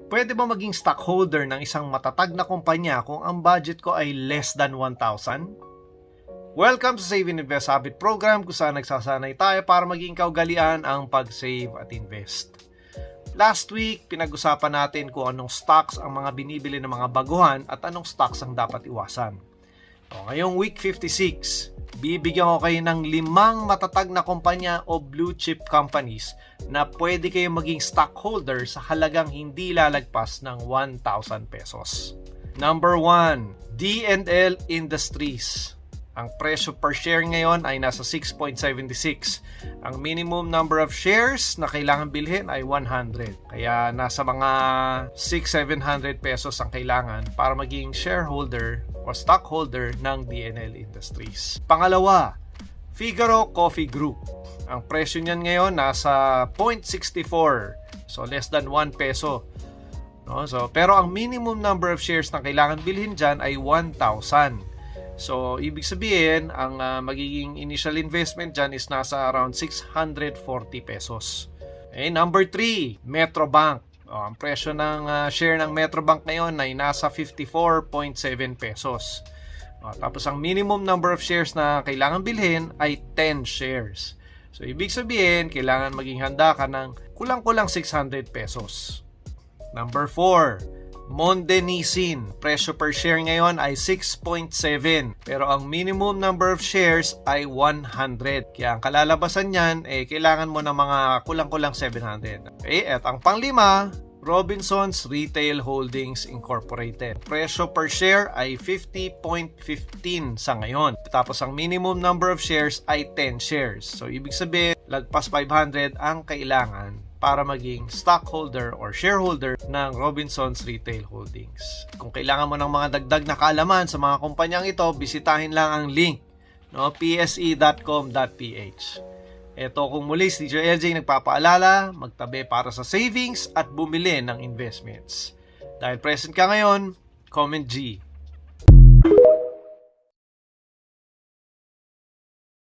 Pwede ba maging stockholder ng isang matatag na kumpanya kung ang budget ko ay less than 1,000? Welcome sa Save and Invest Habit Program kung saan nagsasanay tayo para maging kaugalian ang pag-save at invest. Last week, pinag-usapan natin kung anong stocks ang mga binibili ng mga baguhan at anong stocks ang dapat iwasan. Ngayong week 56, bibigyan ko kayo ng 5 matatag na kumpanya o blue chip companies na pwede kayong maging stockholder sa halagang hindi lalagpas ng 1,000 pesos. Number 1, D&L Industries. Ang presyo per share ngayon ay nasa 6.76. Ang minimum number of shares na kailangan bilhin ay 100. Kaya nasa mga 600-700 pesos ang kailangan para maging shareholder o stockholder ng D&L Industries. Pangalawa, Figaro Coffee Group. Ang presyo niyan ngayon nasa 0.64. So less than 1 peso. No? Pero ang minimum number of shares na kailangan bilhin dyan ay 1,000. So, ibig sabihin, ang magiging initial investment dyan is nasa around 640 pesos. Okay, number 3, Metrobank. Ang presyo ng share ng Metrobank ngayon ay nasa 54.7 pesos. Tapos, ang minimum number of shares na kailangan bilhin ay 10 shares. So, ibig sabihin, kailangan maging handa ka ng kulang-kulang 600 pesos. Number 4, Monde Nissin. Presyo per share ngayon ay 6.7. Pero ang minimum number of shares ay 100. Kaya ang kalalabasan niyan, kailangan mo ng mga kulang-kulang 700. Okay, at ang panglima, Robinsons Retail Holdings Incorporated. Presyo per share ay 50.15 sa ngayon. Tapos ang minimum number of shares ay 10 shares. So ibig sabihin, lagpas 500 ang kailangan para maging stockholder or shareholder ng Robinsons Retail Holdings. Kung kailangan mo ng mga dagdag na kaalaman sa mga kumpanyang ito, bisitahin lang ang link, pse.com.ph. Ito kung muli si DJ LJ nagpapaalala, magtabi para sa savings at bumili ng investments. Dahil present ka ngayon, comment G.